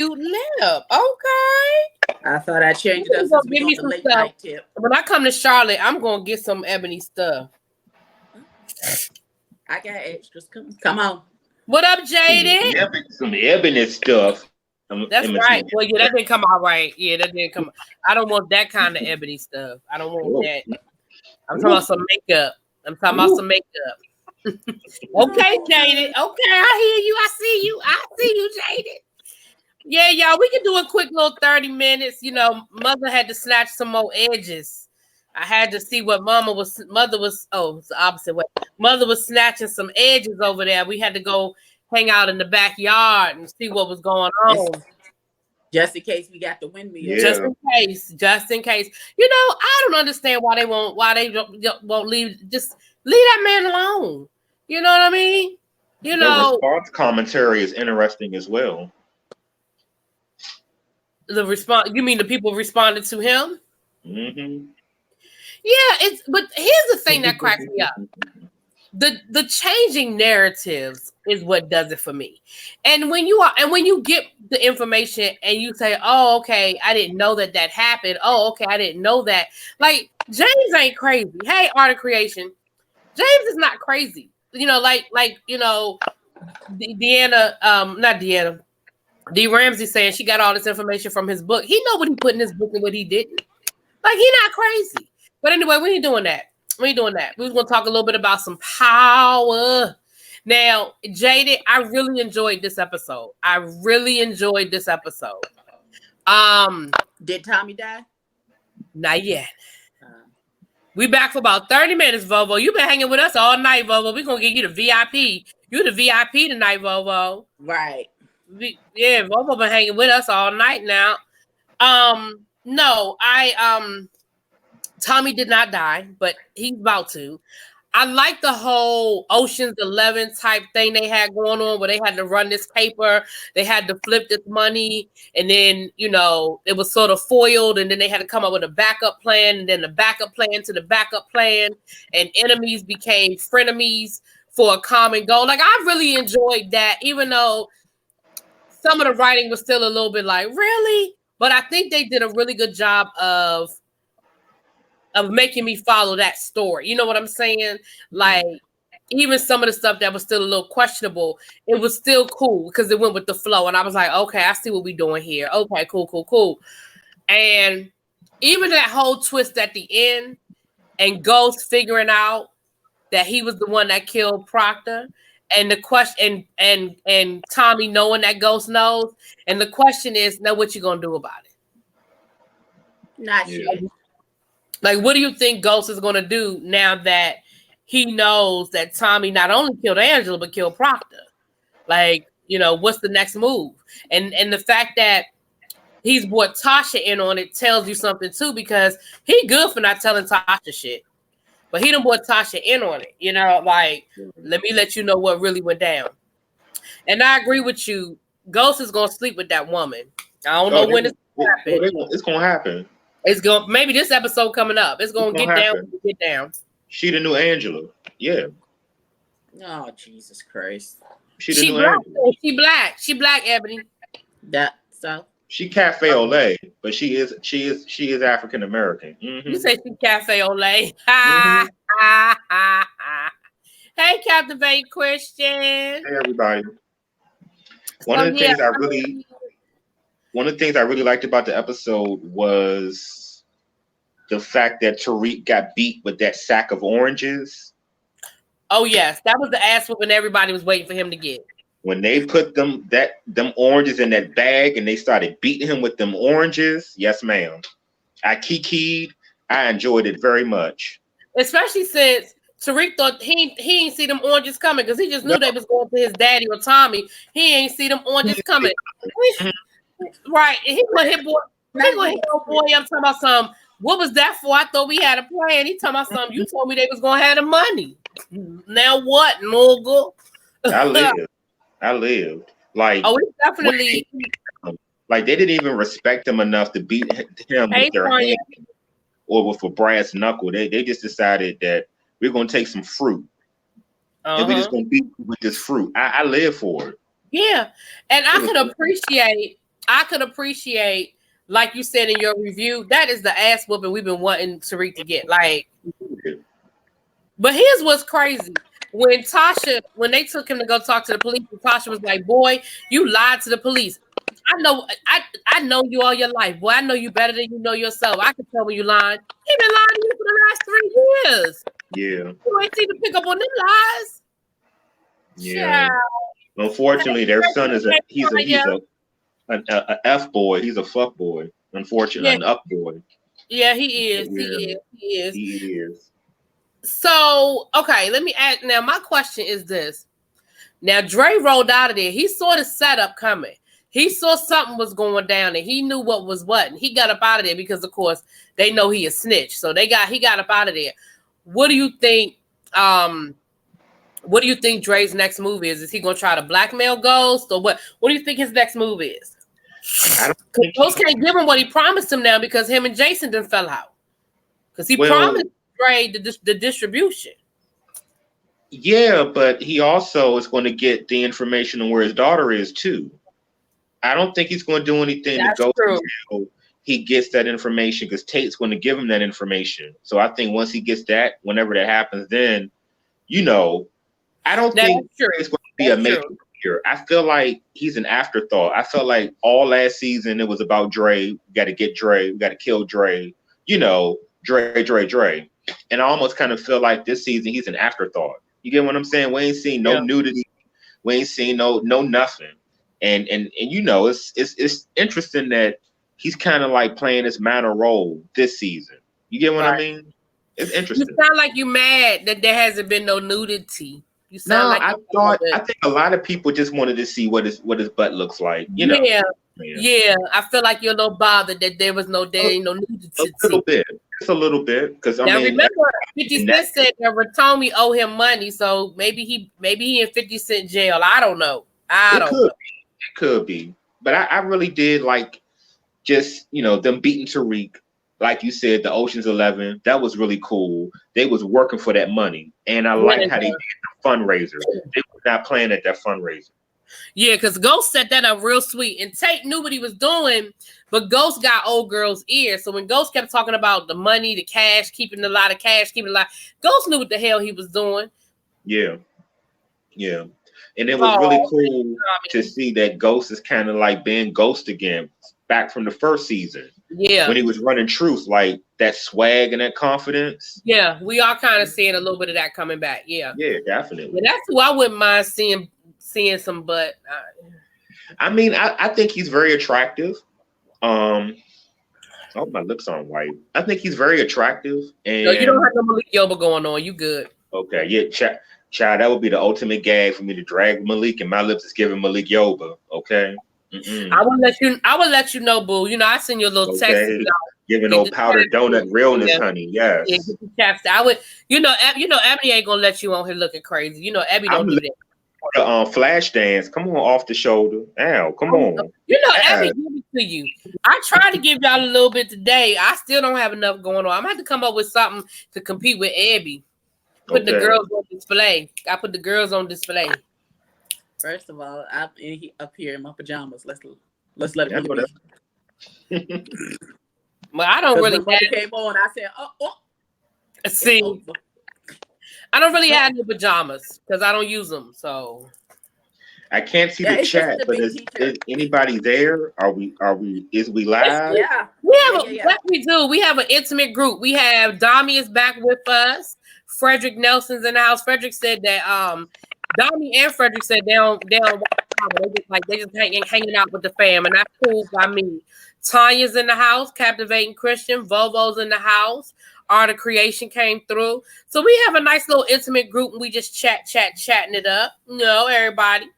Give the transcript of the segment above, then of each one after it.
lip. Okay. I thought I changed it up since we got the late night tip. When I come to Charlotte, I'm gonna get some Ebony stuff. I got extras. Come on. What up, Jaded? Some Ebony stuff. That's right. Well, yeah, that didn't come out right. Yeah, that didn't come. I don't want that kind of Ebony stuff. I don't want that. I'm talking about some makeup. Okay, Jaded. Okay, I hear you. I see you, Jaded. Yeah, y'all, we can do a quick little 30 minutes. You know, mother had to snatch some more edges. I had to see what mother was, it's the opposite way. Mother was snatching some edges over there. We had to go hang out in the backyard and see what was going on. Just in case we got the windmill. Yeah. Just in case. You know, I don't understand why they won't leave. Just leave that man alone. You know what I mean? You know, the response commentary is interesting as well. The response, you mean the people responded to him? Mm-hmm. Yeah, but here's the thing that cracks me up. The changing narratives is what does it for me. And when you get the information and you say, oh, okay, I didn't know that happened. Oh, okay, I didn't know that. Like, James ain't crazy. Hey, Art of Creation. James is not crazy. You know, like you know, D. Ramsey saying she got all this information from his book. He know what he put in his book and what he didn't. Like, he not crazy. But anyway, we ain't doing that. We was going to talk a little bit about some power. Now, Jaded, I really enjoyed this episode. Did Tommy die? Not yet. We back for about 30 minutes, Vovo. You've been hanging with us all night, Vovo. We're going to give you the VIP. You the VIP tonight, Vovo. Right. Vovo been hanging with us all night now. No, Tommy did not die, but he's about to. I like the whole Ocean's 11 type thing they had going on where they had to run this paper, they had to flip this money, and then, you know, it was sort of foiled, and then they had to come up with a backup plan, and then the backup plan to the backup plan, and enemies became frenemies for a common goal. Like, I really enjoyed that, even though some of the writing was still a little bit like, really? But I think they did a really good job of making me follow that story. You know what I'm saying? Like, even some of the stuff that was still a little questionable, it was still cool because it went with the flow. And I was like, okay, I see what we're doing here. Okay, cool. And even that whole twist at the end and Ghost figuring out that he was the one that killed Proctor, and the question and Tommy knowing that Ghost knows. And the question is, now what you gonna do about it? Not yet. Like, what do you think Ghost is going to do now that he knows that Tommy not only killed Angela, but killed Proctor? Like, you know, what's the next move? And the fact that he's brought Tasha in on it tells you something, too, because he good for not telling Tasha shit. But he done brought Tasha in on it. You know, like, let me let you know what really went down. And I agree with you. Ghost is going to sleep with that woman. I don't know when it's going to happen. It's going to happen. It's going maybe this episode coming up. It's gonna get down. Get down. She the new Angela. Yeah. Oh, Jesus Christ. She the new Angela. She black, Ebony. That so. She cafe au lait, but she is African American. Mm-hmm. You say she cafe au lait. Ha ha ha ha. Hey, Captivate Christian. Hey, everybody. One of the things I really liked about the episode was the fact that Tariq got beat with that sack of oranges. Oh yes, that was the ass whooping everybody was waiting for him to get. When they put them oranges in that bag and they started beating him with them oranges, yes, ma'am. I kikied. I enjoyed it very much. Especially since Tariq thought he ain't see them oranges coming because he just knew they was going to his daddy or Tommy. He ain't see them oranges coming. Right. He gonna hit boy. He gonna hit old boy. I'm talking about some. What was that for? I thought we had a plan. He talking about something. You told me they was gonna have the money. Now what, Mogul? I lived. Like, oh, it's definitely like they didn't even respect him enough to beat him with their hand or with a brass knuckle. They just decided that we're gonna take some fruit and we're just gonna beat him with this fruit. I live for it. Yeah, and I could appreciate I could appreciate, like you said in your review, that is the ass whooping we've been wanting Tariq to get. Like, but here's what's crazy. When they took him to go talk to the police, Tasha was like, "Boy, you lied to the police. I know you all your life. Boy, I know you better than you know yourself. I can tell when you lying. He been lying to you for the last 3 years. Yeah. You ain't seen to pick up on them lies. Yeah. Child. Unfortunately, their son is he's a F boy. He's a fuck boy. Unfortunately, an up boy. Yeah, he is. Yeah. He is. So, okay, let me ask. Now, my question is this. Now, Dre rolled out of there. He saw the setup coming. He saw something was going down, and he knew what was what. And he got up out of there because, of course, they know he a snitch. So he got up out of there. What do you think? What do you think Dre's next move is? Is he gonna try to blackmail Ghost, or what? What do you think his next move is? I don't think Ghost can't give him what he promised him now because him and Jason done fell out. Because he promised Dre the distribution. Yeah, but he also is going to get the information on where his daughter is too. I don't think he's going to do anything to Ghost until he gets that information, because Tate's going to give him that information. So I think once he gets that, whenever that happens, then I don't think it's going to be a major here. I feel like he's an afterthought. I felt like all last season it was about Dre. We got to get Dre. We got to kill Dre. Dre. And I almost kind of feel like this season he's an afterthought. You get what I'm saying? We ain't seen no nudity. We ain't seen no nothing. And it's interesting that he's kind of like playing this minor role this season. You get what I mean? It's interesting. You sound like you mad that there hasn't been no nudity. You sound I think a lot of people just wanted to see what his butt looks like. Yeah. I feel like you're a little bothered that there was no nudity. Just a little bit, because remember 50 Cent said that Ratomi owe him money, so maybe he in 50 Cent jail. I don't know. It could be, but I really did like just them beating Tariq. Like you said, the Ocean's 11, that was really cool. They was working for that money, and I like how they did the fundraiser. They were not playing at that fundraiser. Yeah, because Ghost set that up real sweet, and Tate knew what he was doing, but Ghost got old girl's ear. So when Ghost kept talking about the money, the cash, keeping a lot of cash, Ghost knew what the hell he was doing. Yeah. And it was really cool to see that Ghost is kind of like being Ghost again, back from the first season. Yeah. When he was running Truth, like that swag and that confidence. Yeah, we are kind of seeing a little bit of that coming back. Yeah. Yeah, definitely. And that's who I wouldn't mind seeing some butt. I mean, I think he's very attractive. Oh, my lips aren't white. I think he's very attractive. And no, you don't have no Malik Yoba going on. You good. Okay, yeah, child, that would be the ultimate gag for me to drag Malik, and my lips is giving Malik Yoba. Okay. Mm-mm. I will let you know, boo. I send you a little text. Giving old powdered donut realness, honey. Yes. Yeah, get the chaps. I would. Abby ain't gonna let you on here looking crazy. Abby don't do that. Flash dance. Come on, off the shoulder. Ow, come on. Abby give it to you. I tried to give y'all a little bit today. I still don't have enough going on. I'm gonna have to come up with something to compete with Abby. Put the girls on display. I put the girls on display. First of all, I'm up here in my pajamas. Let's let it be. Well, I don't really. When it came on, I said, "Oh." See, I don't really have any pajamas because I don't use them. So I can't see the chat, but is anybody there? Is we live? Yeah. What we do? We have an intimate group. We have Dami is back with us. Frederick Nelson's in the house. Frederick said that Dami and Frederick said they don't they just hanging out with the fam, and that's cool by me. Tanya's in the house, Captivating Christian, Vovo's in the house, Art of Creation came through. So we have a nice little intimate group, and we just chatting it up. Everybody.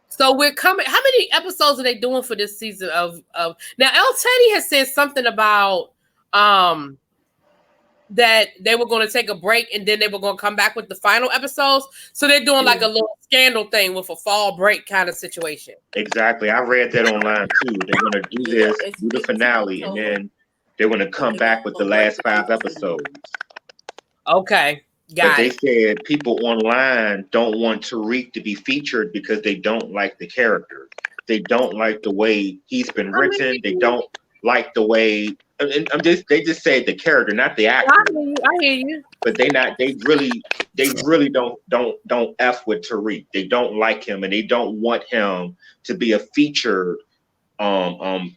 So we're coming. How many episodes are they doing for this season of now? El Teddy has said something about that they were going to take a break and then they were going to come back with the final episodes. So they're doing like a little scandal thing with a fall break kind of situation. Exactly. I read that online too. They're going to do this, do the finale, and then they're going to come back with the last 5 episodes. Okay. But they said people online don't want Tariq to be featured because they don't like the character. They don't like the way he's been written. I mean, They don't like the way, and they just say the character, not the actor. I hear you. But they really don't F with Tariq. They don't like him, and they don't want him to be a featured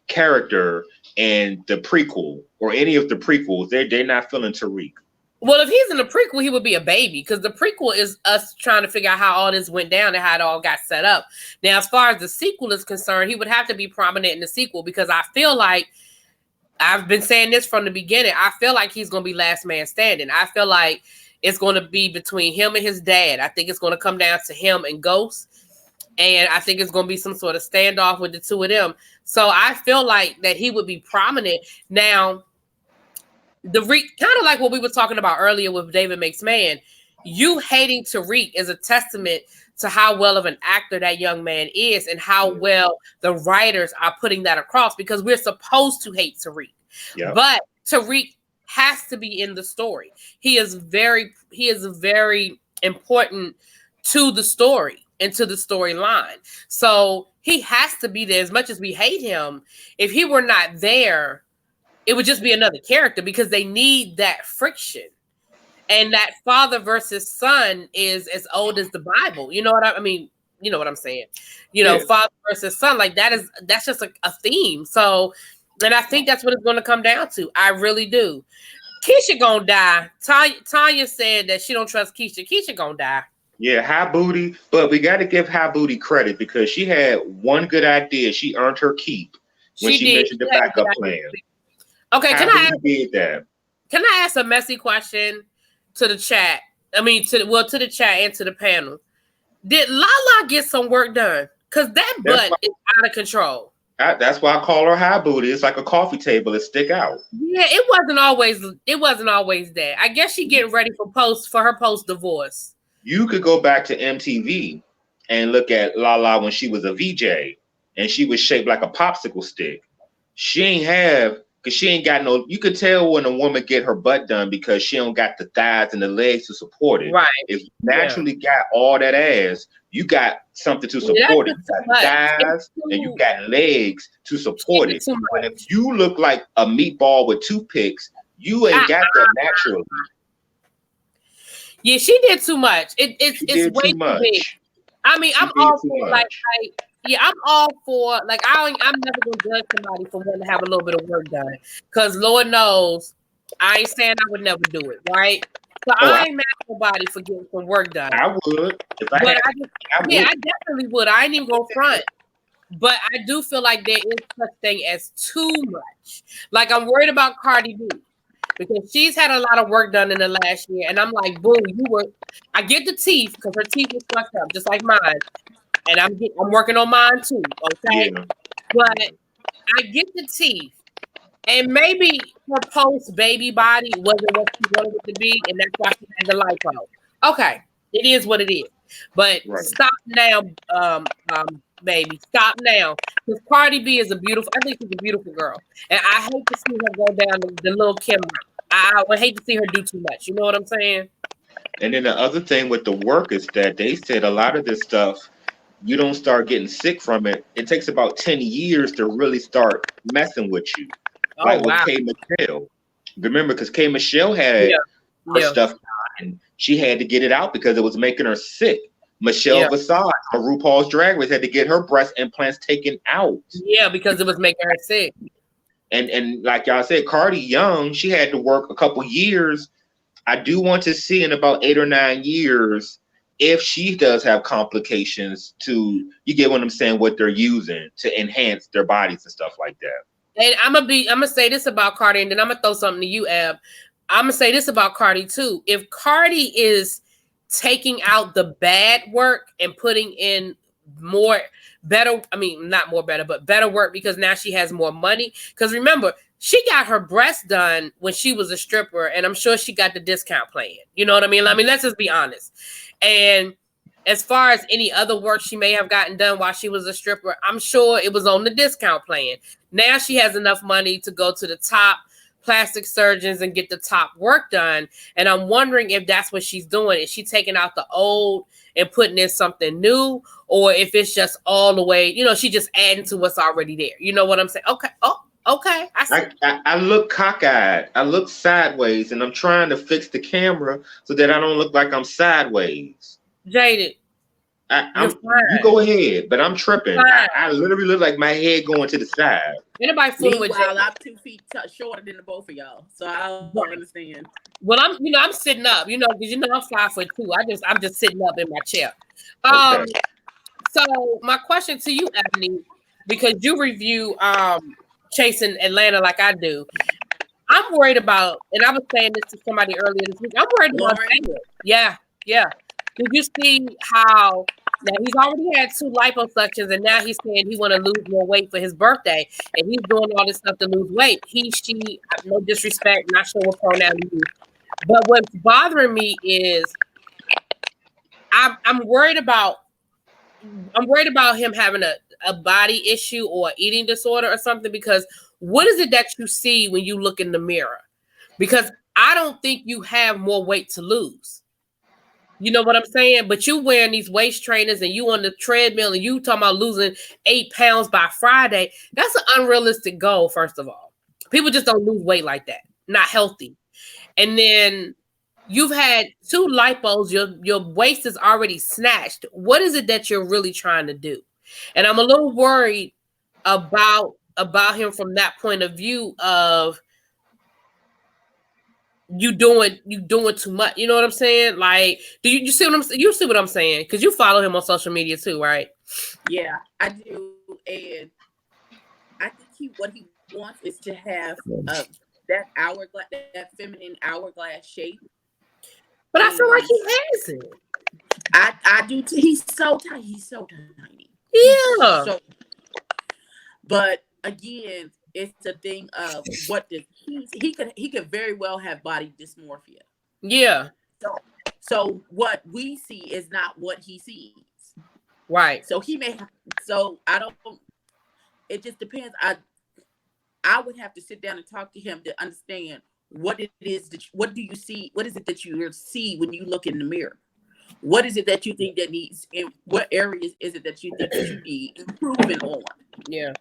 character in the prequel or any of the prequels. They're not feeling Tariq. Well, if he's in the prequel, he would be a baby, because the prequel is us trying to figure out how all this went down and how it all got set up. Now, as far as the sequel is concerned, he would have to be prominent in the sequel, because I feel like, I've been saying this from the beginning, I feel like he's going to be last man standing. I feel like it's going to be between him and his dad. I think it's going to come down to him and Ghost. And I think it's going to be some sort of standoff with the two of them. So I feel like that he would be prominent. Now, kind of like what we were talking about earlier with David Makes Man, you hating Tariq is a testament to how well of an actor that young man is and how well the writers are putting that across, because we're supposed to hate Tariq. Yep. But Tariq has to be in the story. He is very important to the story and to the storyline. So he has to be there. As much as we hate him, if he were not there, it would just be another character, because they need that friction. And that father versus son is as old as the Bible. You know what I mean? You know what I'm saying? Father versus son, like that's just a theme. So, and I think that's what it's going to come down to. I really do. Keisha gonna die. Tanya said that she don't trust Keisha. Keisha gonna die. Yeah, High Booty, but we got to give High Booty credit, because she had one good idea. She earned her keep when she mentioned the backup plan. Okay, can I ask a messy question to the chat? I mean, to the chat and to the panel. Did Lala get some work done? Because that butt is out of control. That's why I call her High Booty. It's like a coffee table. It stick out. Yeah, it wasn't always that. I guess she getting ready for her post divorce. You could go back to MTV and look at Lala when she was a VJ, and she was shaped like a popsicle stick. She ain't got no. You could tell when a woman get her butt done, because she don't got the thighs and the legs to support it. Right. If you naturally got all that ass, you got something to support it. You got thighs and you got legs to support it. But if you look like a meatball with toothpicks, you ain't got that naturally. Yeah, she did too much. It's way too big. I mean, I'm all for I'm all for I'm never gonna judge somebody for wanting to have a little bit of work done, because Lord knows I ain't saying I would never do it, right? So I ain't mad at nobody for getting some work done. I would. I definitely would. I ain't even go front. But I do feel like there is such thing as too much. Like, I'm worried about Cardi B, because she's had a lot of work done in the last year, and I'm like, boo, I get the teeth, because her teeth was fucked up, just like mine, and I'm working on mine too, okay? Yeah. But I get the teeth, and maybe her post baby body wasn't what she wanted it to be, and that's why she had the lipo. Okay, it is what it is. But stop now, baby, stop now, because Cardi B is I think she's a beautiful girl, and I hate to see her go down the little Kim. I would hate to see her do too much. You know what I'm saying? And then the other thing with the work is that they said a lot of this stuff, you don't start getting sick from it. It takes about 10 years to really start messing with you. With K. Michelle. Remember, because K. Michelle had her stuff, and she had to get it out because it was making her sick. Michelle Visage, RuPaul's Drag Race, had to get her breast implants taken out. Yeah, because it was making her sick. And like y'all said, Cardi young, she had to work a couple years. I do want to see in about 8 or 9 years if she does have complications you get what I'm saying, what they're using to enhance their bodies and stuff like that. And I'm gonna say this about Cardi, and then I'm gonna throw something to you, Ab. I'm gonna say this about Cardi too. If Cardi is taking out the bad work and putting in better work, because now she has more money. Because remember, she got her breasts done when she was a stripper, and I'm sure she got the discount plan. You know what I mean? I mean, let's just be honest. And as far as any other work she may have gotten done while she was a stripper, I'm sure it was on the discount plan. Now she has enough money to go to the top plastic surgeons and get the top work done. And I'm wondering if that's what she's doing. Is she taking out the old and putting in something new, or if it's just all the way, she just adding to what's already there. You know what I'm saying? Okay. Oh, okay. I look cockeyed. I look sideways, and I'm trying to fix the camera so that I don't look like I'm sideways. Jaded. You go ahead, but I'm tripping. I literally look like my head going to the side. Anybody fooling with Meanwhile, I'm 2 feet shorter than the both of y'all, so I don't understand. Well, I'm sitting up, because I'm 5'2". I'm just sitting up in my chair. Okay. So my question to you, Ebony, because you review Chasing Atlanta like I do, I'm worried about, and I was saying this to somebody earlier this week. I'm worried about that. Yeah. Did you see how now he's already had 2 liposuctions, and now he's saying he want to lose more weight for his birthday, and he's doing all this stuff to lose weight. He, she, no disrespect, not sure what pronoun he used. But what's bothering me is I'm worried about him having a body issue or eating disorder or something, because what is it that you see when you look in the mirror? Because I don't think you have more weight to lose. You know what I'm saying? But you wearing these waist trainers and you on the treadmill and you talking about losing 8 pounds by Friday. That's an unrealistic goal, first of all. People just don't lose weight like that. Not healthy. And then you've had 2 lipos. Your waist is already snatched. What is it that you're really trying to do? And I'm a little worried about him from that point of view of you doing too much. You know what I'm saying? Like, you see what I'm saying? You see what I'm saying? Because you follow him on social media too, right? Yeah, I do. And I think what he wants is to have that hourglass, that feminine hourglass shape. But I feel like he has it. I do too. He's so tiny. Yeah. But again, it's a thing of what he could very well have body dysmorphia. Yeah. So what we see is not what he sees. Right. So he may. So I don't. It just depends. I would have to sit down and talk to him to understand what it is what do you see? What is it that you see when you look in the mirror? What is it that you think that needs? In what areas is it that you think that you need improvement on? Yeah.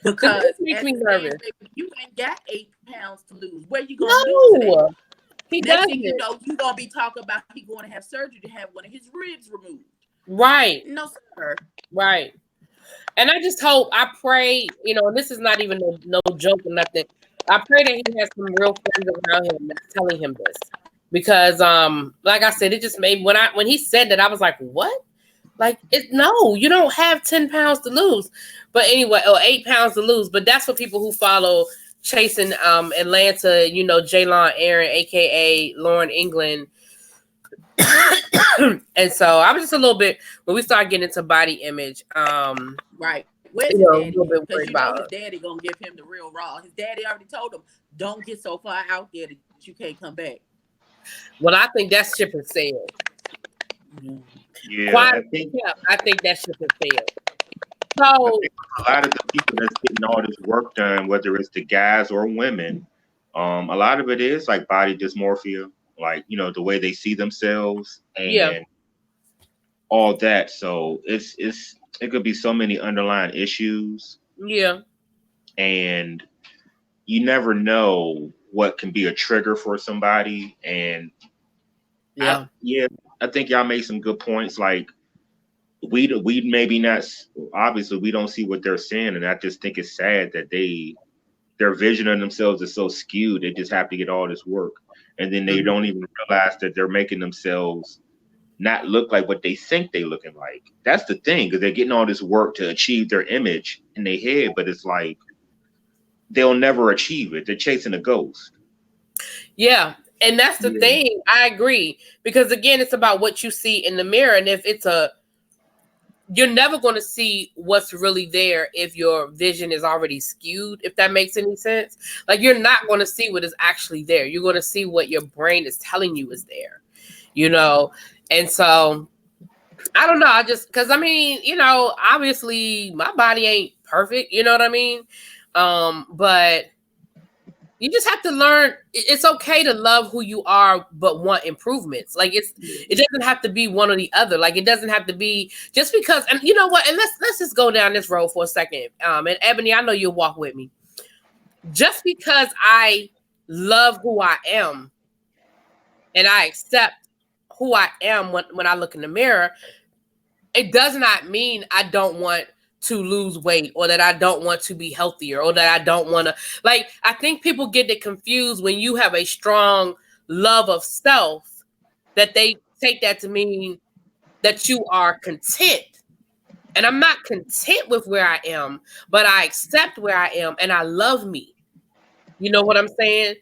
Because it makes me nervous. You ain't got 8 pounds to lose. Where you gonna lose it? He Next doesn't. thing you know, you're gonna be talking about he going to have surgery to have one of his ribs removed. Right. No, sir. Right. And I just hope, I pray, and this is not even no joke or nothing. I pray that he has some real friends around him that's telling him this. Because like I said, it just made when he said that, I was like, what? Like, no, you don't have 10 pounds to lose. But anyway, or 8 pounds to lose. But that's for people who follow Chasing Atlanta, Jaylon Aaron, aka Lauren England. And so I was just a little bit, when we start getting into body image, right. Where's his daddy? Because his daddy gonna give him the real raw. His daddy already told him, don't get so far out there that you can't come back. Well, I think that ship has sailed. Yeah, I think that ship has sailed. So a lot of the people that's getting all this work done, whether it's the guys or women, a lot of it is like body dysmorphia, like the way they see themselves and all that. So it could be so many underlying issues. Yeah, and you never know what can be a trigger for somebody. And I think y'all made some good points. Like we maybe not, obviously we don't see what they're saying, and I just think it's sad that their vision of themselves is so skewed. They just have to get all this work, and then they don't even realize that they're making themselves not look like what they think they looking like. That's the thing, because they're getting all this work to achieve their image in their head, but it's like they'll never achieve it. They're chasing a ghost. Yeah. And that's the thing. I agree. Because again, it's about what you see in the mirror. And if you're never going to see what's really there if your vision is already skewed, if that makes any sense. Like, you're not going to see what is actually there. You're going to see what your brain is telling you is there, And so, I don't know. Because obviously my body ain't perfect. You know what I mean? But You just have to learn. It's okay to love who you are, but want improvements. Like it doesn't have to be one or the other. Like it doesn't have to be just because. And you know what? And let's just go down this road for a second. And Ebony, I know you'll walk with me. Just because I love who I am, and I accept who I am when I look in the mirror, it does not mean I don't want to lose weight or that I don't want to be healthier or that I don't want to, like, I think people get it confused when you have a strong love of self, that they take that to mean that you are content. And I'm not content with where I am, but I accept where I am and I love me. You know what I'm saying?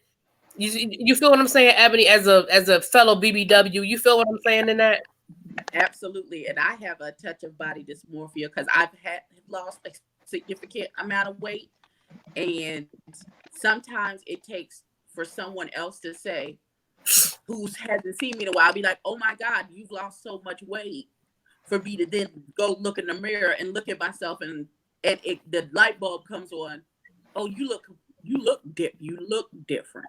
You feel what I'm saying, Ebony, as a fellow BBW, you feel what I'm saying in that? Absolutely. And I have a touch of body dysmorphia because I've lost a significant amount of weight. And sometimes it takes for someone else to say, who hasn't seen me in a while, be like, oh my God, you've lost so much weight, for me to then go look in the mirror and look at myself and the light bulb comes on. Oh, you look different.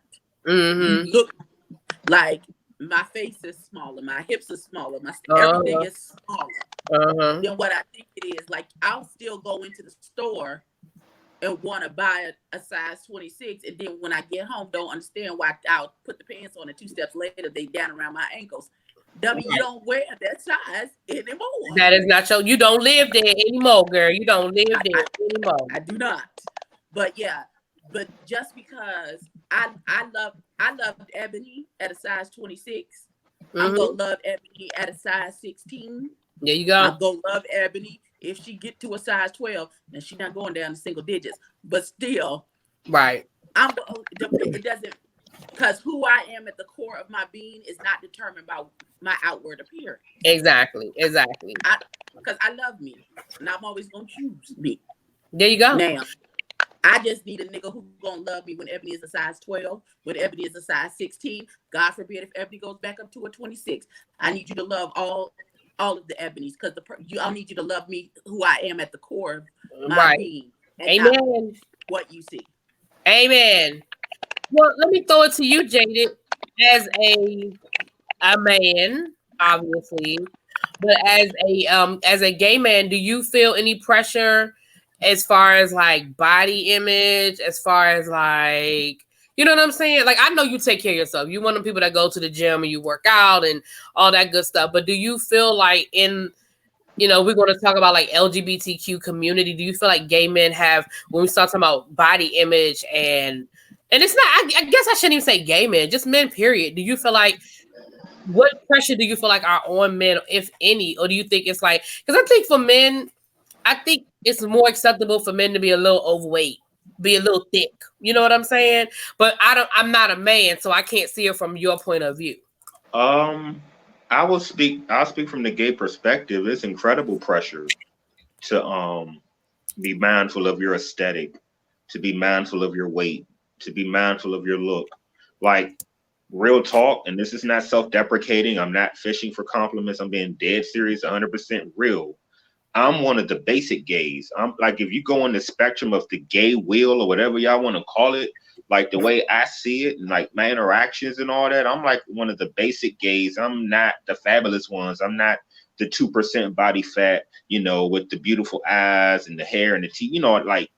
Mm-hmm. You look like my face is smaller, my hips are smaller, everything is smaller than what I think it is. Like I'll still go into the store and want to buy a size 26, and then when I get home, don't understand why I'll put the pants on and 2 steps later they down around my ankles. W, you don't wear that size anymore. That is not you don't live there anymore, girl. You don't live there anymore. I do not. But yeah, but just because I loved Ebony at a size 26, I'm gonna love Ebony at a size 16. There you go. I'm gonna love Ebony if she get to a size 12, and she's not going down to single digits. But still, right. It doesn't, because who I am at the core of my being is not determined by my outward appearance. Exactly. Because I love me, and I'm always gonna choose me. There you go. Now, I just need a nigga who's gonna love me when Ebony is a size 12, when Ebony is a size 16. God forbid if Ebony goes back up to a 26. I need you to love all of the Ebonies, because I need you to love me who I am at the core of my being. Amen. What you see. Amen. Well, let me throw it to you, Jaded, as a man, obviously, but as a gay man, do you feel any pressure as far as like body image, as far as like, you know what I'm saying? Like, I know you take care of yourself. You're one of the people that go to the gym and you work out and all that good stuff. But do you feel like we're going to talk about like LGBTQ community. Do you feel like gay men have, when we start talking about body image and it's not, I guess I shouldn't even say gay men, just men, period. Do you feel like, what pressure do you feel like are on men, if any? Or do you think it's like, because I think for men, I think it's more acceptable for men to be a little overweight, be a little thick. You know what I'm saying? But I'm not a man, so I can't see it from your point of view. I'll speak from the gay perspective. It's incredible pressure to be mindful of your aesthetic, to be mindful of your weight, to be mindful of your look. Like, real talk, and this is not self-deprecating. I'm not fishing for compliments. I'm being dead serious, 100% real. I'm one of the basic gays. I'm like, if you go on the spectrum of the gay wheel or whatever y'all want to call it, like the way I see it and like my interactions and all that, I'm like one of the basic gays. I'm not the fabulous ones. I'm not the 2% body fat, with the beautiful eyes and the hair and the teeth, like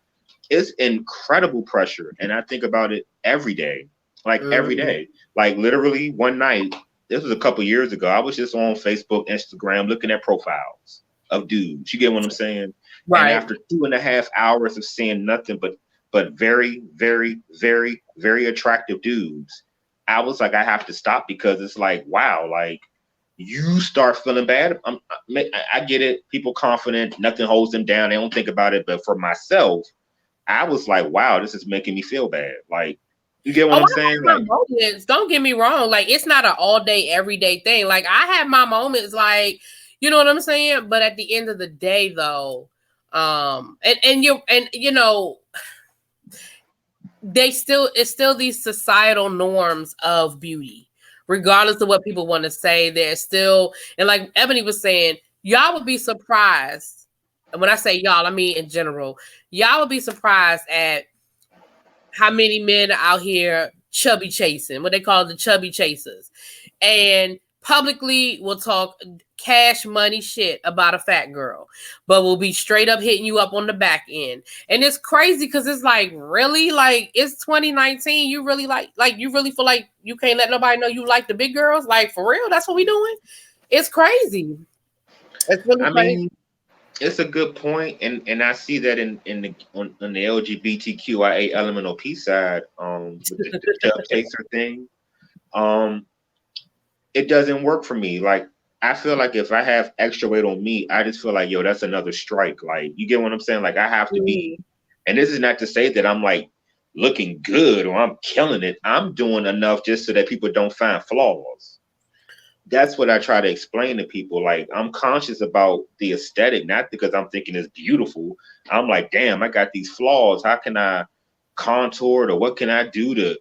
it's incredible pressure. And I think about it every day, every day, like literally one night, this was a couple years ago. I was just on Facebook, Instagram, looking at profiles of dudes. You get what I'm saying? Right. And after 2.5 hours of seeing nothing but very, very, very, very attractive dudes, I was like, I have to stop, because it's like, wow, like you start feeling bad. I get it. People confident, nothing holds them down. They don't think about it. But for myself, I was like, wow, this is making me feel bad. Like, you get what I'm saying? Like, moments, don't get me wrong. Like, it's not an all day, everyday thing. Like, I have my moments, like, you know what I'm saying? But at the end of the day, though, it's still these societal norms of beauty, regardless of what people want to say. There's still, and like Ebony was saying, y'all would be surprised. And when I say y'all, I mean in general, y'all would be surprised at how many men are out here chubby chasing, what they call the chubby chasers, and publicly will talk cash money shit about a fat girl, but will be straight up hitting you up on the back end. And it's crazy because it's like, really? Like, it's 2019. You really you really feel like you can't let nobody know you like the big girls? Like, for real? That's what we doing? It's crazy. It's really crazy. Mean, it's a good point, and I see that on the LGBTQIA elemental P side, with the chub chaser thing. It doesn't work for me. Like, I feel like if I have extra weight on me, I just feel like, yo, that's another strike. Like, you get what I'm saying? Like, I have to be, and this is not to say that I'm like looking good or I'm killing it. I'm doing enough just so that people don't find flaws. That's what I try to explain to people. Like, I'm conscious about the aesthetic, not because I'm thinking it's beautiful. I'm like, damn, I got these flaws. How can I contour it, or what can I do to,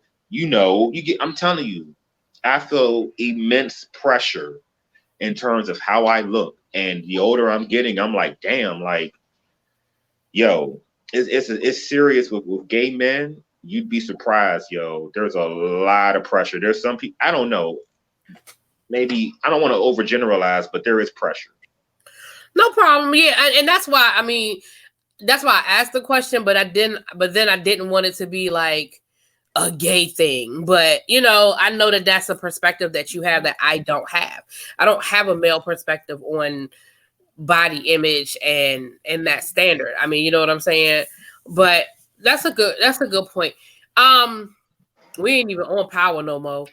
I'm telling you, I feel immense pressure in terms of how I look. And the older I'm getting, I'm like, damn, like, yo, it's serious with gay men. You'd be surprised, yo. There's a lot of pressure. There's some people, I don't know. Maybe I don't want to overgeneralize, but there is pressure. No problem. Yeah, and that's why, that's why I asked the question, but then I didn't want it to be like a gay thing. But I know that that's a perspective that you have that I don't have. I don't have a male perspective on body image and that standard. You know what I'm saying? But that's a good point. We ain't even on power no more.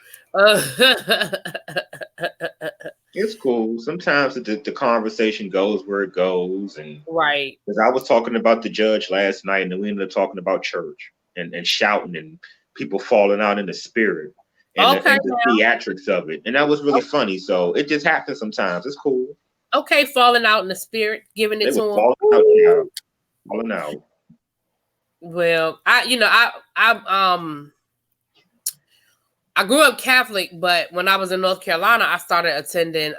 It's cool. Sometimes the conversation goes where it goes, and right. Because I was talking about the judge last night, and then we ended up talking about church and shouting and people falling out in the spirit and the theatrics of it, and that was really funny. So it just happens sometimes. It's cool. Okay, falling out in the spirit, giving it to them. Falling out. Well, I grew up Catholic, but when I was in North Carolina, I started attending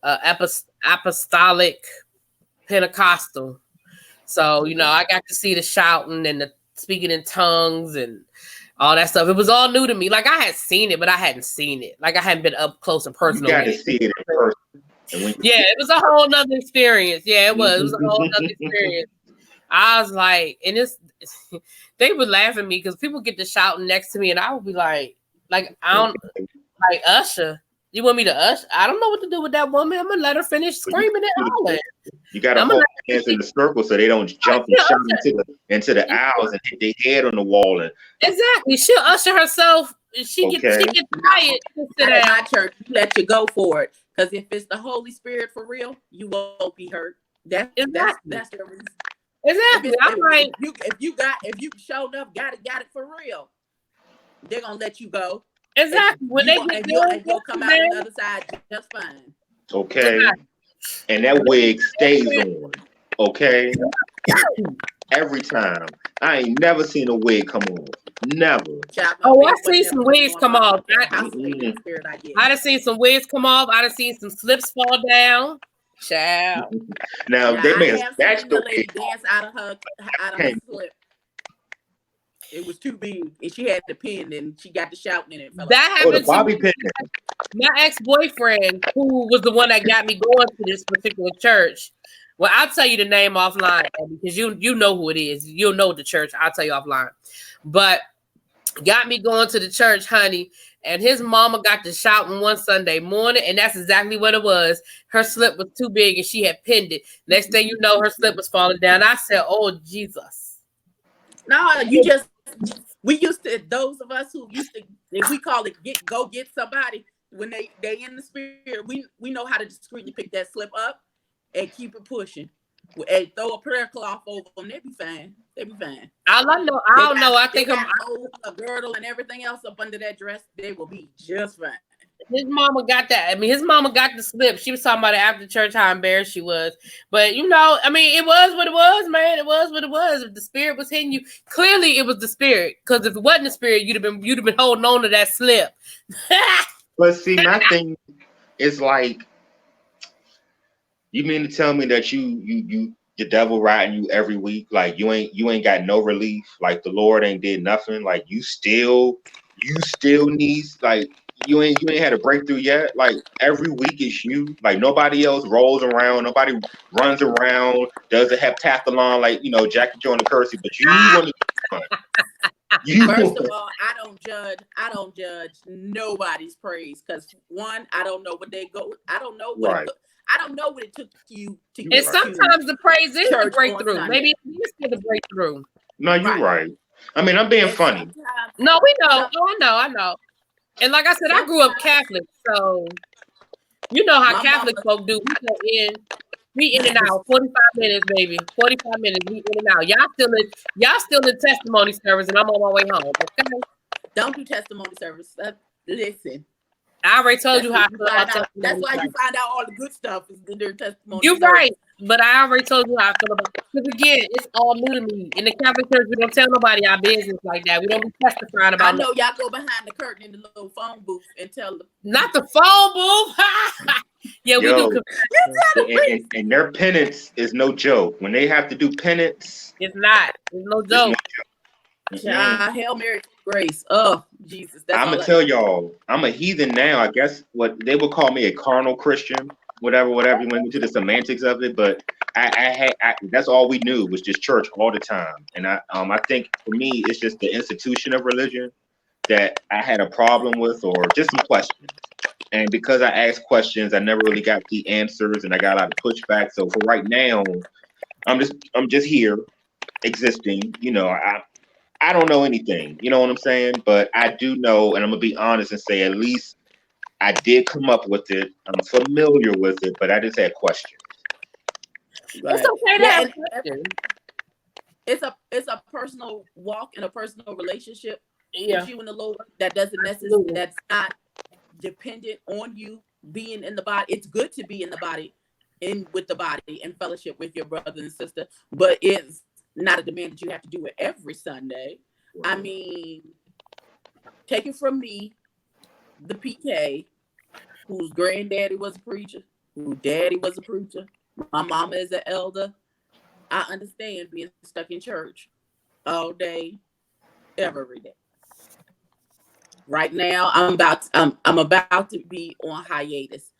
apostolic Pentecostal. So, I got to see the shouting and the speaking in tongues and all that stuff. It was all new to me. Like, I had seen it, but I hadn't seen it. Like, I hadn't been up close and personal. You got to see it in person. Yeah, it was a whole nother experience. Yeah, it was. It was a whole nother experience. I was like, and they would laugh at me because people get to shouting next to me, and I would be like I don't like Usher. You want me to usher? I don't know what to do with that woman. I'm gonna let her finish screaming and hollering. You gotta hold hands in the circle so they don't jump and shout into the aisles and hit their head on the wall. And exactly, she'll usher herself. She gets quiet. At my church, we let you go for it because if it's the Holy Spirit for real, you won't be hurt. That's the reason. Exactly. I'm like, if you showed up, got it for real, they're gonna let you go. Exactly. When you'll come out on the other side just fine. Okay. And that wig stays on. Okay. Every time. I ain't never seen a wig come off. Never. Oh, I've seen some wigs come off. I've seen some wigs come off. I've seen some slips fall down. Child. Now they may have snatched the lady dance out of her slip. It was too big, and she had the pin, and she got the shouting in it. That happened to Bobby pin. My ex-boyfriend, who was the one that got me going to this particular church. Well, I'll tell you the name offline because you know who it is. You'll know the church. I'll tell you offline. But got me going to the church, honey. And his mama got to shouting one Sunday morning, and that's exactly what it was. Her slip was too big, and she had pinned it. Next thing you know, her slip was falling down. I said, "Oh Jesus!" No, we used to, those of us who used to, if we call it go get somebody when they in the spirit. We know how to discreetly pick that slip up and keep it pushing. And throw a prayer cloth over them. They'll be fine. I don't know. I think a girdle and everything else up under that dress. They will be just fine. His mama got that. His mama got the slip. She was talking about it after church, how embarrassed she was. But it was what it was, man. It was what it was. If the spirit was hitting you, clearly it was the spirit. Because if it wasn't the spirit, you'd have been holding on to that slip. But see, my thing is like, you mean to tell me that you the devil riding you every week. Like you ain't got no relief. Like the Lord ain't did nothing. Like you still need, like you ain't had a breakthrough yet. Like every week is you. Like nobody else rolls around. Nobody runs around, does a heptathlon like Jackie Joe and the Kersey. But you want to run. First of all, I don't judge nobody's praise, because one, I don't know what they go. I don't know what I don't know what it took you to get. And sometimes the praise is the breakthrough. Maybe it's the breakthrough. No, you're right. I mean, I'm being funny. No, we know. I know. And like I said, I grew up Catholic, so you know how Catholic folk do. We in and out. 45 minutes, baby. 45 minutes. We in and out. Y'all still in testimony service, and I'm on my way home. Okay. Don't do testimony service. Listen. I already told you how I feel about testimony. That's why you find out all the good stuff is their testimony. You're right, but I already told you how I feel about it. Because again, it's all new to me. In the Catholic Church, we don't tell nobody our business like that. We don't be testifying about. I know y'all go behind the curtain in the little phone booth and tell them. Not the phone booth. Yeah, we do. And their penance is no joke. When they have to do penance, it's not. It's no joke. Hail Mary, grace. Oh, Jesus. I'm gonna tell y'all, I'm a heathen now. I guess what they would call me, a carnal Christian, whatever. You went into the semantics of it, but I that's all we knew was just church all the time. And I think for me, it's just the institution of religion that I had a problem with, or just some questions. And because I asked questions, I never really got the answers, and I got a lot of pushback. So for right now, I'm just here, existing. I don't know anything, you know what I'm saying? But I do know, and I'm gonna be honest and say, at least I did come up with it. I'm familiar with it, but I just had questions. Right. It's okay to have questions. It's a personal walk and a personal relationship with you and the Lord that doesn't necessarily, that's not dependent on you being in the body. It's good to be in the body, with the body and fellowship with your brother and sister, but it's not a demand that you have to do it every Sunday. I mean, take it from me, the PK, whose granddaddy was a preacher, whose daddy was a preacher, my mama is an elder. I understand being stuck in church all day, every day. Right now, I'm about to be on hiatus,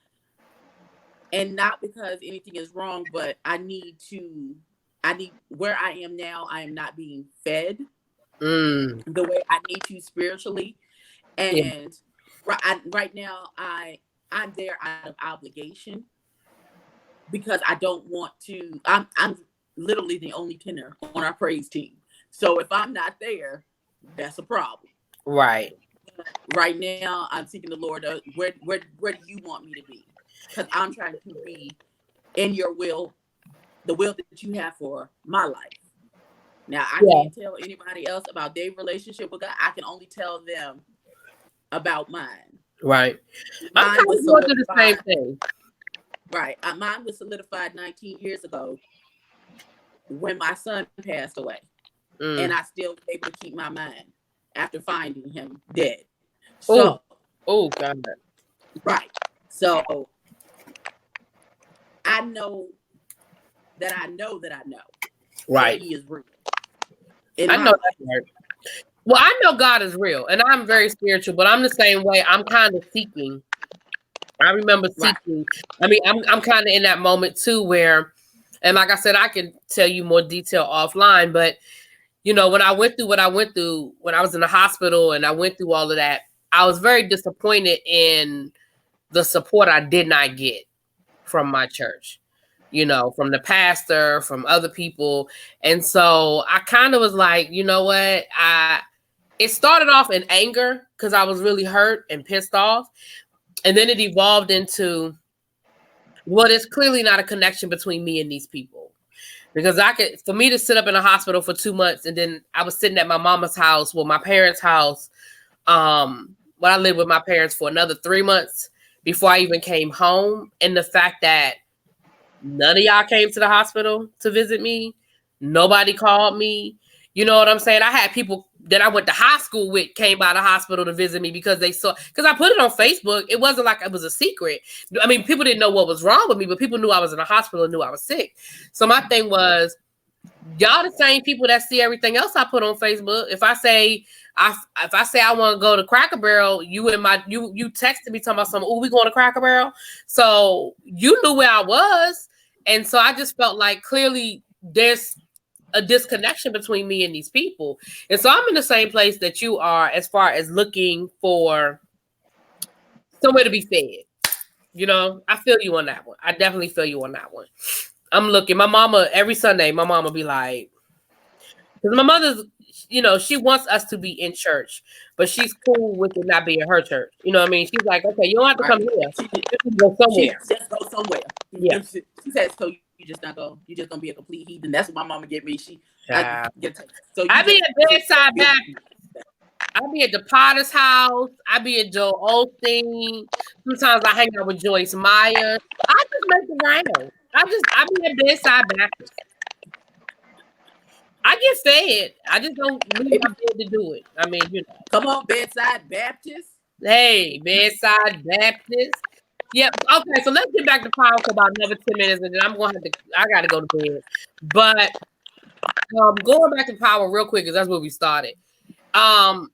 and not because anything is wrong, but I need where I am now. I am not being fed the way I need to spiritually, and right now I'm there out of obligation because I don't want to. I'm literally the only tenor on our praise team, so if I'm not there, that's a problem. Right. Right now, I'm seeking the Lord. Where do you want me to be? Because I'm trying to be in your will, the will that you have for my life. Now, I can't tell anybody else about their relationship with God. I can only tell them about mine. Right. I'm kind of going through the same thing. Right. Mine was solidified 19 years ago when my son passed away. And I still was able to keep my mind after finding him dead. So, God. Right. So, I know that I know that I know. Right. That he is real. I know that's right. Well, I know God is real, and I'm very spiritual, but I'm the same way. I'm kind of seeking. I remember seeking. Right. I mean, I'm kind of in that moment too where, and like I said, I can tell you more detail offline, but when I went through what I went through when I was in the hospital and I went through all of that, I was very disappointed in the support I did not get from my church, from the pastor, from other people. And so I kind of was like, you know what? It started off in anger because I was really hurt and pissed off. And then it evolved into, well, there's clearly not a connection between me and these people. Because for me to sit up in a hospital for 2 months, and then I was sitting at my mama's house, my parents' house, I lived with my parents for another 3 months before I even came home. And the fact that none of y'all came to the hospital to visit me, nobody called me. You know what I'm saying? I had people that I went to high school with came by the hospital to visit me because they saw, because I put it on Facebook. It wasn't like it was a secret. I mean, people didn't know what was wrong with me, but people knew I was in the hospital and knew I was sick. So my thing was, y'all the same people that see everything else I put on Facebook. If I say I want to go to Cracker Barrel, you texted me talking about something. Oh, we going to Cracker Barrel? So you knew where I was, and so I just felt like clearly there's a disconnection between me and these people, and so I'm in the same place that you are as far as looking for somewhere to be fed. You know, I feel you on that one. I definitely feel you on that one. I'm looking. My mama, every Sunday, my mama be like, because my mother's, you know, she wants us to be in church, but she's cool with it not being her church. You know what I mean? She's like, okay, you don't have to come here. You go somewhere. She just go somewhere. Yeah. She said, so you just not go. You just gonna be a complete heathen. That's what my mama get me. I be at Bedside Baptist. I be at the Potter's house. I be at Joel Osteen. Sometimes I hang out with Joyce Meyer. I just make the rounds. I be at Bedside Baptist. I get fed. I just don't leave my bed to do it. I mean, you know. Come on, Bedside Baptist. Hey, Bedside Baptist. Yep. Okay, so let's get back to power for about another 10 minutes, and then I gotta go to bed. But going back to power real quick, because that's where we started. So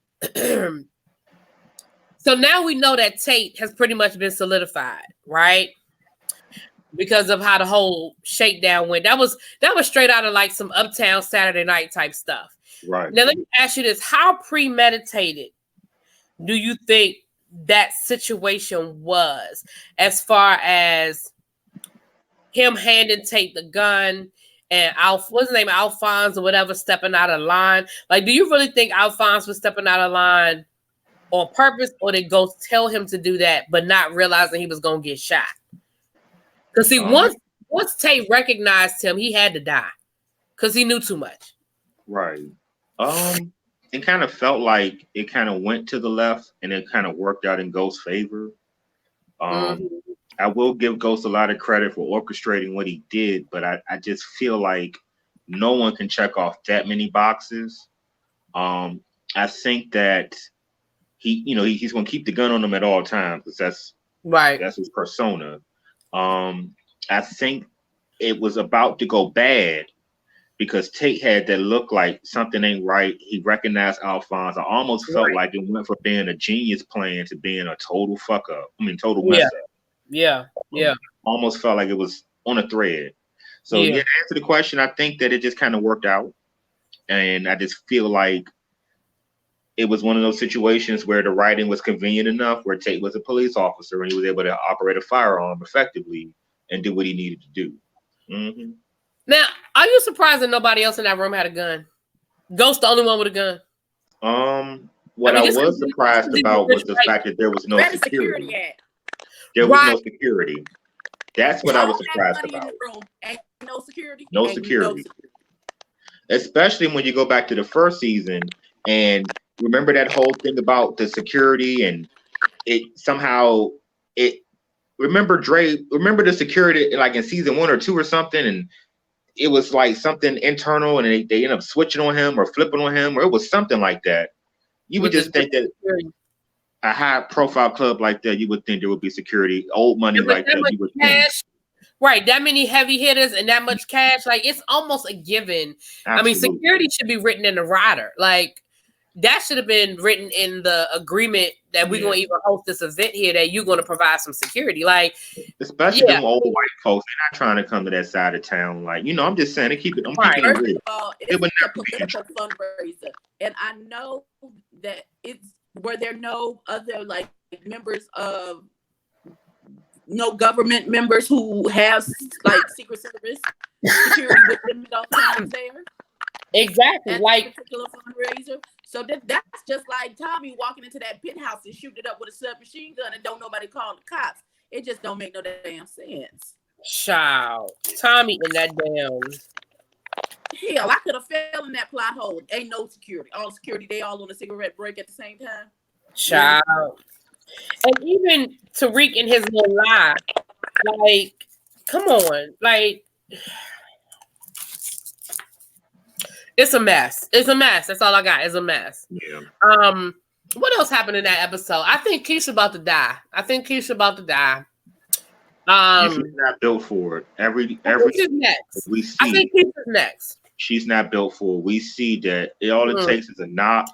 now we know that Tate has pretty much been solidified, right? Because of how the whole shakedown went. That was straight out of like some Uptown Saturday Night type stuff. Right. Now let me ask you this: how premeditated do you think that situation was, as far as him handing Tate the gun and what's his name, Alphonse or whatever, stepping out of line? Like, do you really think Alphonse was stepping out of line on purpose, or did Ghost tell him to do that, but not realizing he was gonna get shot? Because see, once Tate recognized him, he had to die because he knew too much. Right. It kind of felt like it kind of went to the left, and it kind of worked out in Ghost's favor. I will give Ghost a lot of credit for orchestrating what he did, but I just feel like no one can check off that many boxes. I think that he's going to keep the gun on him at all times, because that's his persona. I think it was about to go bad because Tate had that look like something ain't right. He recognized Alphonse. I almost felt like it went from being a genius plan to being a total fuck up. I mean, total mess up. Yeah. Almost felt like it was on a thread. So to answer the question, I think that it just kind of worked out. And I just feel like it was one of those situations where the writing was convenient enough, where Tate was a police officer and he was able to operate a firearm effectively and do what he needed to do. Mm-hmm. Now, are you surprised that nobody else in that room had a gun? Ghost, the only one with a gun. What I was surprised about was the fact that there was no security. There was no security. That's what I was surprised about. Ain't no security. No security. Especially when you go back to the first season and remember that whole thing about the security, and remember the security like in season 1 or 2 or something, and it was like something internal, and they end up switching on him or flipping on him, or it was something like that. You would just think that a high profile club like that, you would think there would be security, old money like that. You would think. Right, that many heavy hitters and that much cash, like it's almost a given. Absolutely. I mean, security should be written in the rider. Like that should have been written in the agreement that we're going to even host this event here, that you're going to provide some security. Like, especially them old white folks, they're not trying to come to that side of town. Like, I'm just saying, I'm keeping it real. It was a political fundraiser, and I know that were there no other like members of no government members who have like Secret Service security with them at all times there. Exactly, like particular fundraiser. So that's just like Tommy walking into that penthouse and shooting it up with a submachine gun and don't nobody call the cops. It just don't make no damn sense. Child, Tommy in that damn. Hell, I could have fell in that plot hole. Ain't no security. All security, they all on a cigarette break at the same time. Child. And even Tariq in his little lie, like, come on, like, It's a mess. It's a mess. That's all I got. It's a mess. Yeah. What else happened in that episode? I think Keisha about to die. She's not built for it. Every next. We see. I think Keisha's next. She's not built for it. We see that all it takes is a knock.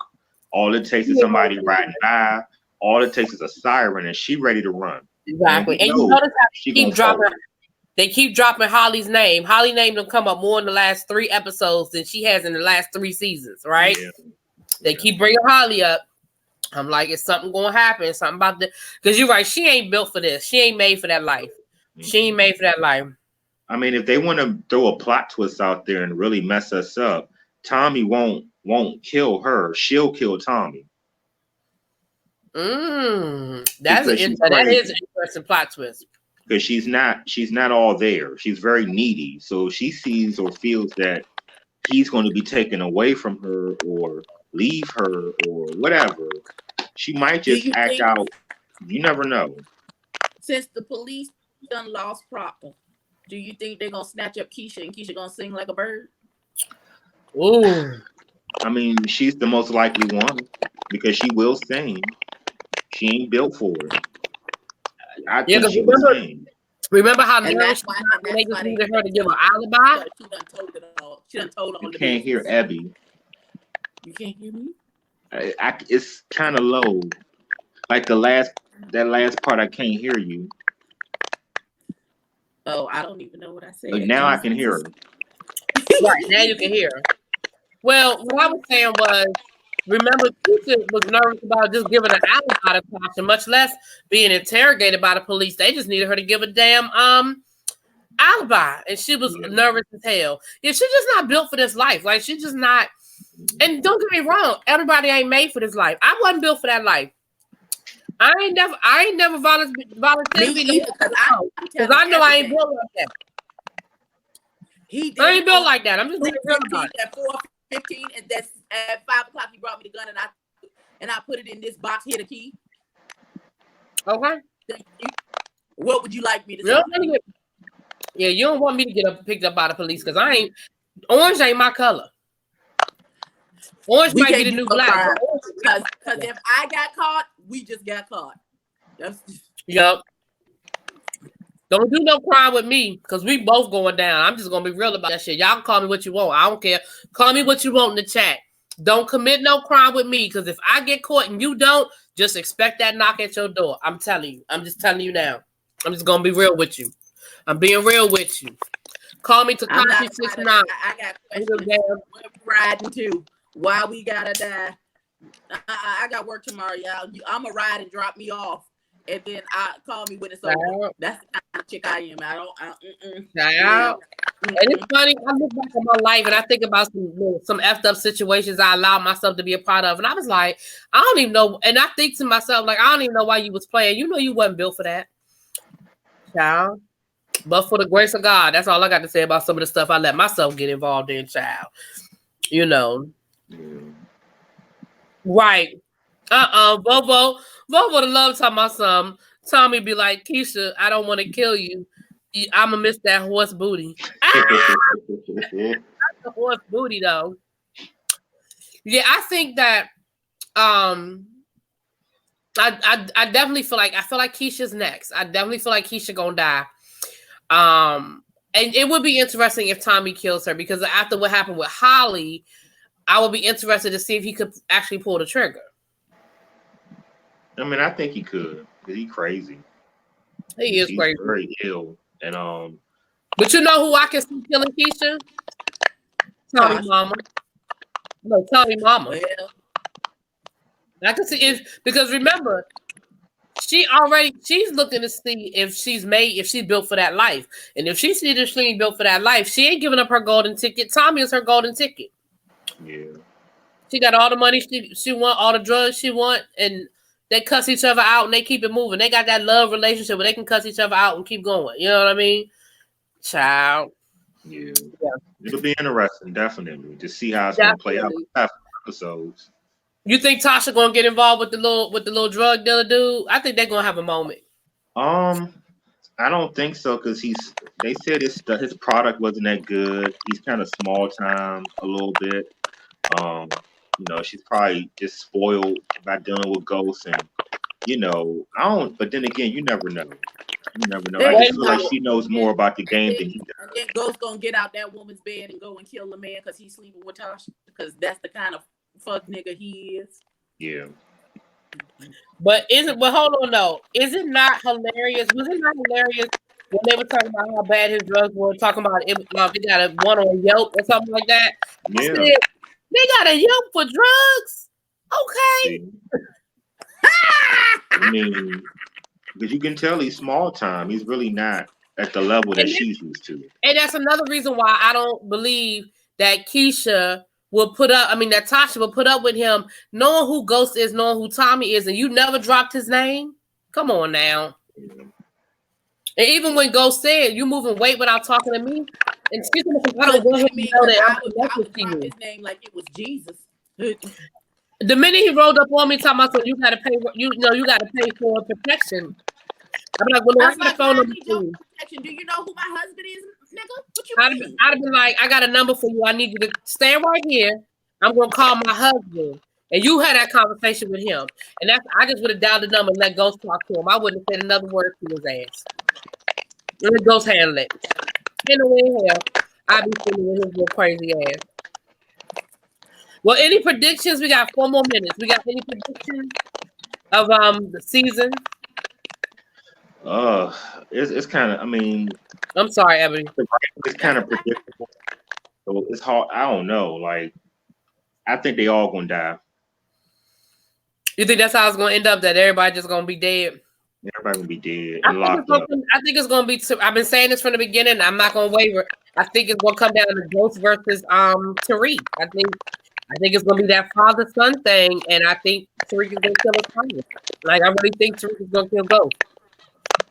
All it takes is somebody riding by. All it takes is a siren, and she's ready to run. Exactly. And you notice how they keep dropping Holly's name. Holly's name will come up more in the last 3 episodes than she has in the last 3 seasons, right? Yeah. They keep bringing Holly up. I'm like, is something going to happen? Something about the... Because you're right. She ain't built for this. She ain't made for that life. Mm-hmm. She ain't made for that life. I mean, if they want to throw a plot twist out there and really mess us up, Tommy won't kill her. She'll kill Tommy. That is an interesting plot twist. Because she's not all there. She's very needy. So she sees or feels that he's going to be taken away from her or leave her or whatever. She might just act out. You never know. Since the police done lost Proctor, do you think they're gonna snatch up Keisha and Keisha gonna sing like a bird? Oh, I mean, she's the most likely one because she will sing. She ain't built for it. I think she will sing. Remember how they just needed her to give an alibi? She done told it all. She done told all. You can't hear Abby. You can't hear me? It's kind of low. Like that last part, I can't hear you. Oh, I don't even know what I said. But now I can hear her. Right, now you can hear her. Well, what I was saying was, remember, Keisha was nervous about just giving an alibi to Tasha, much less being interrogated by the police. They just needed her to give a damn alibi, and she was nervous as hell. Yeah, she's just not built for this life. Like, she's just not. And don't get me wrong, everybody ain't made for this life. I wasn't built for that life. I ain't never volunteered because I know I ain't built like that. I ain't built like that. I'm just being real about it. At 4:15, and that's at 5 o'clock. He brought me the gun, and I put it in this box here. The key. Okay. What would you like me to say? Yeah, you don't want me to get picked up by the police because orange ain't my color. Orange might be the new black. Because if I got caught, we just got caught. Yep. Don't do no crime with me because we both going down. I'm just going to be real about that shit. Y'all can call me what you want. I don't care. Call me what you want in the chat. Don't commit no crime with me because if I get caught and you don't, just expect that knock at your door. I'm telling you. I'm just telling you now. I'm just going to be real with you. I'm being real with you. Call me to Takashi 69. I got questions. Where we riding to? Why we gotta die? I got work tomorrow, y'all. I'm gonna ride and drop me off, and then call me when it's over. That's the kind of chick I am. And it's funny. I look back at my life and I think about some effed up situations I allowed myself to be a part of, and I was like, I don't even know. And I think to myself, like, I don't even know why you was playing. You know, you wasn't built for that, child. But for the grace of God, that's all I got to say about some of the stuff I let myself get involved in, child. You know. Right. Bobo the love talking about some. Tommy be like, Keisha, I don't want to kill you. I'ma miss that horse booty. That's the horse booty though. Yeah, I think that I definitely feel like Keisha's next. I definitely feel like Keisha gonna die. And it would be interesting if Tommy kills her because after what happened with Holly, I would be interested to see if he could actually pull the trigger. I mean, I think he could because he's crazy. He's crazy. Very ill, and But you know who I can see killing Keisha? Tommy Mama. No, Tommy Mama. Yeah. I can see because remember, she's looking to see if she's built for that life, and if she sees that she ain't built for that life, she ain't giving up her golden ticket. Tommy is her golden ticket. Yeah. She got all the money she want, all the drugs she want, and they cuss each other out and they keep it moving. They got that love relationship where they can cuss each other out and keep going. You know what I mean? Child. Yeah. It'll be interesting, definitely, to see how it's gonna play out after episodes. You think Tasha gonna get involved with the little drug dealer dude? I think they're gonna have a moment. I don't think so because they said his product wasn't that good. He's kind of small time a little bit. She's probably just spoiled by dealing with ghosts and I don't, but then again, you never know. You never know. I just feel like she knows more about the game than he does. And then Ghost gonna get out that woman's bed and go and kill the man because he's sleeping with Tasha, because that's the kind of fuck nigga he is. Yeah. But hold on though. Is it not hilarious? Was it not hilarious when they were talking about how bad his drugs were? Talking about it, they got a one on Yelp or something like that. Yeah. I said, they got a Yelp for drugs. Okay. I mean, because you can tell he's small time. He's really not at the level that she's used to. And that's another reason why I don't believe that Keisha will that Tasha will put up with him, knowing who Ghost is, knowing who Tommy is, and you never dropped his name. Come on now. And even when Ghost said, "You moving weight without talking to me," and excuse me, I don't go ahead and know that I would drop his name like it was Jesus. The minute he rolled up on me, talking about, so you got to pay, you got to pay for protection. I'm like, well, I got a phone number for you. Do you know who my husband is, nigga? What you mean? I'd have been like, I got a number for you. I need you to stand right here. I'm gonna call my husband, and you had that conversation with him. And I just would have dialed the number and let Ghost talk to him. I wouldn't have said another word to his ass. Let Ghost handle it. Anyway, hell, I'd be sitting with his little crazy ass. Well, any predictions? We got 4 more minutes. We got any predictions of the season? It's kind of. I mean, I'm sorry, Ebony. It's kind of predictable. So it's hard. I don't know. Like, I think they all gonna die. You think that's how it's gonna end up? That everybody just gonna be dead? Everybody gonna be dead. I think it's gonna be. I've been saying this from the beginning. I'm not gonna waver. I think it's gonna come down to Ghost versus Tariq. I think it's gonna be that father-son thing, and I think Tariq is gonna kill his father. Like, I really think Tariq is gonna kill Ghost,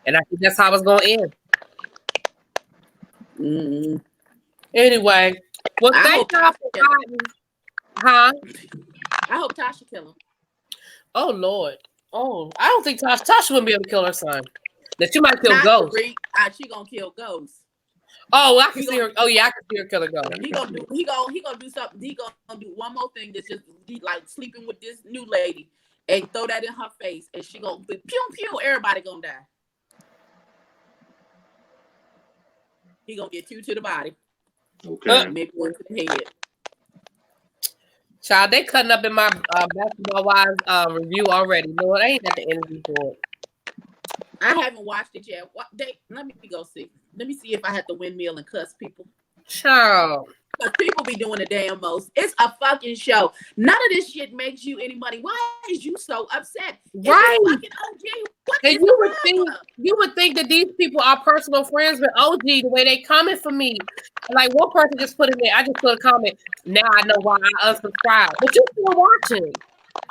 and I think that's how it's gonna end. Mm-hmm. Anyway, well, thank y'all for fighting. Huh? I hope Tasha kill him. Oh Lord. Oh, I don't think Tasha wouldn't be able to kill her son. That she might kill Ghost. She gonna kill Ghost. Oh, I can see her. Oh yeah, I can see her kill a Ghost. He gonna do something. He gonna do one more thing that's just like sleeping with this new lady and throw that in her face, and she gonna be pew pew. Everybody gonna die. He gonna get 2 to the body. Okay. Maybe 1 to the head. Child, they cutting up in my Basketball Wives review already. Lord, I ain't got the energy for it. I haven't watched it yet. Let me go see. Let me see if I have to windmill and cuss people. Child. Because people be doing the damn most. It's a fucking show. None of this shit makes you any money. Why is you so upset? Right. Fucking OG. And you would think that these people are personal friends with OG, the way they comment for me. Like, one person just put in there, I just put a comment, now I know why I unsubscribed. But you still watching.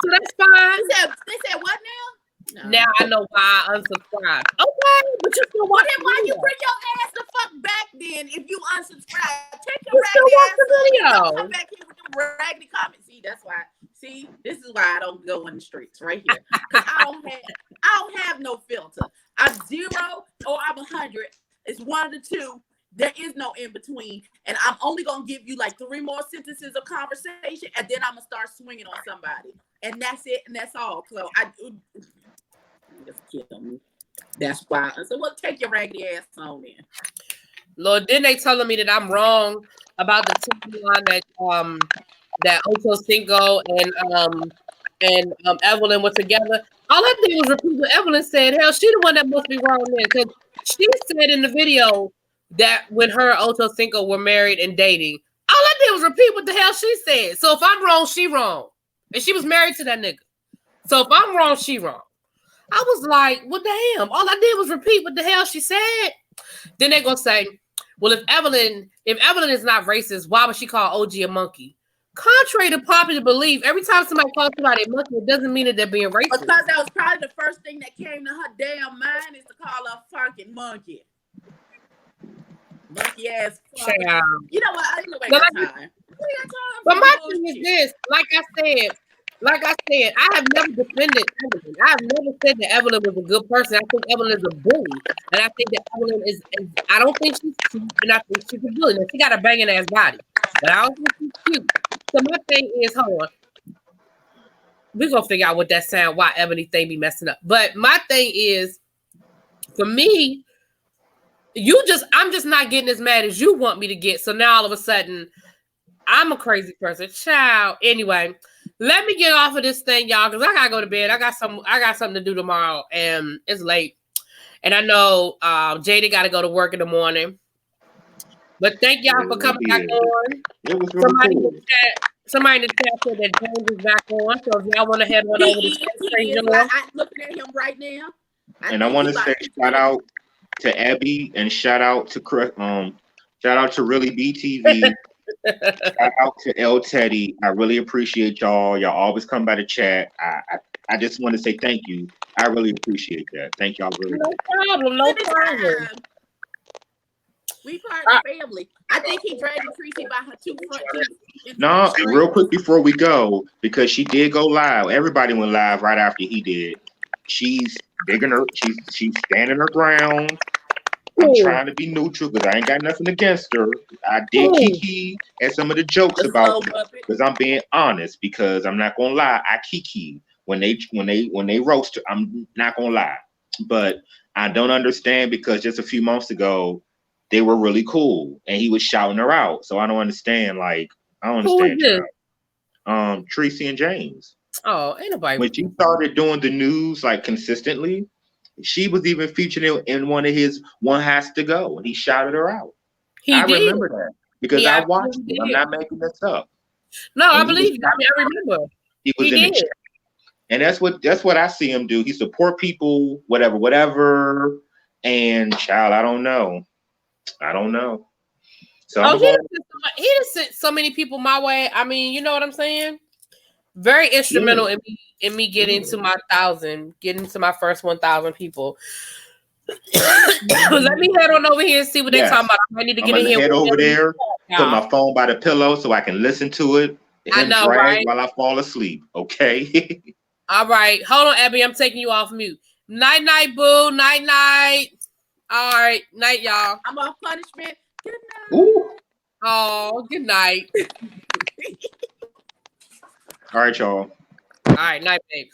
So that's fine. They said what now? No. Now I know why I unsubscribed. Okay, but you still watching. Well, why you bring your ass the fuck back then if you unsubscribe? Take your raggedy ass video. Come back here with them raggedy comments. See, that's why. See, this is why I don't go in the streets right here. Because I don't have no filter. I'm 0 or I'm 100. It's one of the two. There is no in between. And I'm only going to give you like 3 more sentences of conversation, and then I'm going to start swinging on somebody. And that's it, and that's all. So just kill me. That's why. So well, take your raggedy ass on in. Lord, then they telling me that I'm wrong about the timeline that Ocho Cinco and Evelyn were together. All I did was repeat what Evelyn said. Hell, she the one that must be wrong there, because she said in the video that when her and Ocho Cinco were married and dating, all I did was repeat what the hell she said. So if I'm wrong, she wrong. And she was married to that nigga. So if I'm wrong, she wrong. I was like, what the hell? All I did was repeat what the hell she said. Then they're gonna say, well, if Evelyn is not racist, why would she call OG a monkey? Contrary to popular belief, every time somebody calls somebody a monkey, it doesn't mean that they're being racist. Because that was probably the first thing that came to her damn mind is to call her a fucking monkey. Monkey ass fucking. You know what? I ain't gonna wait that time. But my thing is this, like I said, like I said, I have never defended Evelyn. I have never said that Evelyn was a good person. I think Evelyn is a bully, and I think that Evelyn is I don't think she's cute, and I think she's a bully. Now, she got a banging ass body, but I don't think she's cute. So my thing is, hold on, we're gonna figure out what that sound, why Ebony thing be messing up. But my thing is, for me, I'm just not getting as mad as you want me to get. So now all of a sudden, I'm a crazy person. Child. Anyway, let me get off of this thing, y'all, because I gotta go to bed. I got something to do tomorrow, and it's late. And I know Jada got to go to work in the morning. But thank y'all for coming back on. It was really cool. Somebody in the chat said that James is back on. So if y'all want to head on over to I'm looking at him right now. I want to say shout out to Abby and shout out to ReallyBTV. Shout out to L Teddy. I really appreciate y'all. Y'all always come by the chat. I just want to say thank you. I really appreciate that. Thank y'all really much. No problem. We part of the family. I think he dragged Tracy by her two front teeth. No, and real quick before we go, because she did go live. Everybody went live right after he did. She's digging her. She's standing her ground. I'm trying to be neutral because I ain't got nothing against her. I did kiki at some of the jokes about it because I'm being honest. Because I'm not gonna lie, I kiki when they roast her. I'm not gonna lie, but I don't understand because just a few months ago they were really cool and he was shouting her out. So I don't understand. Like I don't understand. Tracy and James. Oh, ain't nobody. When she started doing the news like consistently. She was even featured in one of his One Has to Go, and he shouted her out. I remember that because I watched it. I'm not making this up. No, I believe you. I remember. He was in the chat. And that's what I see him do. He support people, whatever. And child, I don't know. So he just sent so many people my way. I mean, you know what I'm saying? Very instrumental in me getting to my my first 1,000 people. Let me head on over here and see what they're talking about. I need to get in here. Head over there, put my phone by the pillow so I can listen to it. I know, right? While I fall asleep. Okay. All right. Hold on, Abby. I'm taking you off mute. Night, night, boo. Night, night. All right. Night, y'all. I'm off punishment. Good night. Ooh. Oh, good night. All right, y'all. All right. Night, babe.